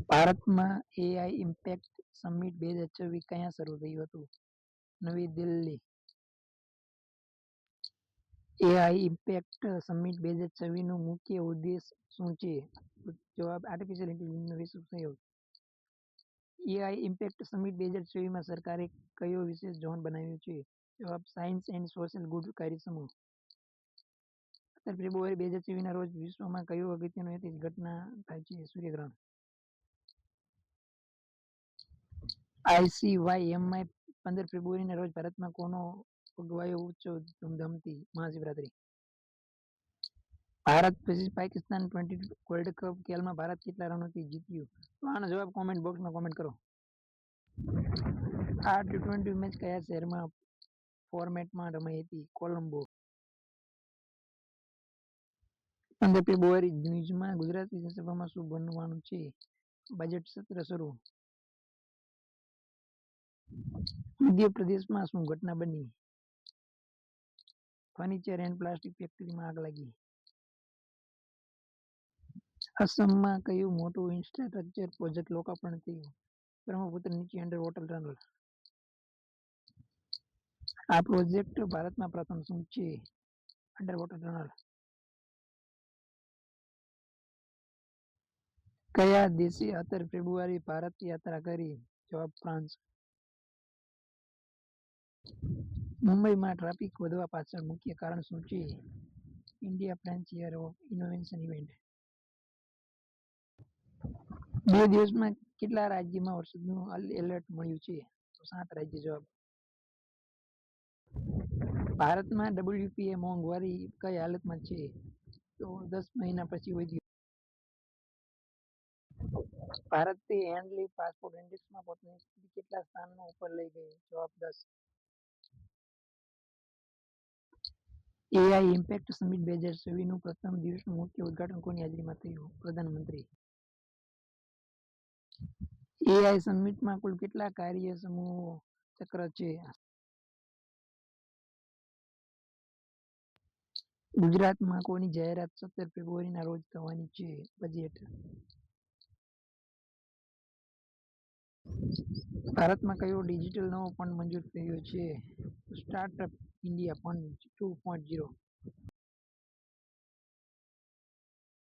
ભારતમાં AI impact summit 2024 ક્યાં શરૂ થયું હતું? નવી દિલ્હી. એઆઈ ઇમ્પેક્ટ સમિટ 2024 નું મુખ્ય ઉદ્દેશ શું છે? જવાબ આર્ટિફિશિયલ ઇન્ટેલિજન્સનો વિશ્વ સહયોગ. એઆઈ ઇમ્પેક્ટ સમિટ 2024 માં સરકારે કયો વિશેષ ઝોન બનાવ્યો છે? જવાબ સાયન્સ એન્ડ સોશિયલ ગુડ કાર્યસમૂહ. 17 ફેબ્રુઆરી 2024 ના રોજ વિશ્વમાં કયો અગત્યનો ઐતિહાસિક ઘટના થાય છે? સૂર્યગ્રહણ. ICYMI 15 ફેબ્રુઆરીના રોજ ભારતમાં કોનો ઉજવાયો ઉત્સવ ધૂમધામથી? મહાશિવરાત્રી. ભારત vs પાકિસ્તાન ટી20 વર્લ્ડ કપ ખેલમાં ભારત કેટલા રનોથી જીત્યું? તો આનો જવાબ કોમેન્ટ બોક્સમાં કોમેન્ટ કરો. આ ટી20 મેચ કયા શહેરમાં ફોર્મેટમાં રમાઈ હતી? કોલંબો. 15 ફેબ્રુઆરી ન્યૂઝમાં ગુજરાત વિધાનસભામાં શું બનવાનું છે? બજેટ સત્ર શરૂ. મધ્યપ્રદેશમાં શું ઘટના બની? ફર્નિચર એન્ડ પ્લાસ્ટિક ફેક્ટરીમાં આગ લાગી. અસમમાં કયું મોટું ઇન્ફ્રાસ્ટ્રક્ચર પ્રોજેક્ટ લોકાર્પણ થયું? બ્રહ્મપુત્ર નીચે અંડર વોટર ટનલ. આ પ્રોજેક્ટ ભારતમાં પ્રથમ શું છે? Under water tunnel. કયા દેશે 17 ફેબ્રુઆરી ભારત યાત્રા કરી? જવાબ ફ્રાન્સ. મુંબઈમાં ટ્રાફિક વધવા પાછળ મુખ્ય કારણ શું છે? India French year of innovation event. 2 દિવસમાં કેટલા રાજ્યમાં વરસાદનું એલર્ટ મળ્યું છે? તો 7 રાજ્ય. જવાબ. ભારતમાં WPA મોંઘવારી કઈ હાલતમાં છે? તો 10 મહિના પછી વધ્યું. ભારતે હેન્ડલી પાસપોર્ટ ઇન્ડેક્સમાં પોતાની સ્થિતિ કેટલા સ્થાનો ઉપર લઈ ગઈ? જવાબ 10. એઆઈ ઇમ્પેક્ટ સમિટ 2024 નું પ્રથમ દિવસનું મુખ્ય ઉદ્ઘાટન કોની હાજરીમાં થયું? પ્રધાનમંત્રી. એઆઈ સમિટમાં કુલ કેટલા કાર્ય સમૂહ ચક્ર છે? ગુજરાતમાં કોની જાહેરાત 17 ફેબ્રુઆરીના રોજ થવાની છે? બજેટ. ભારતમાં કયો ડિજિટલ નવો ફંડ મંજૂર થયો છે? Startup India fund 2.0.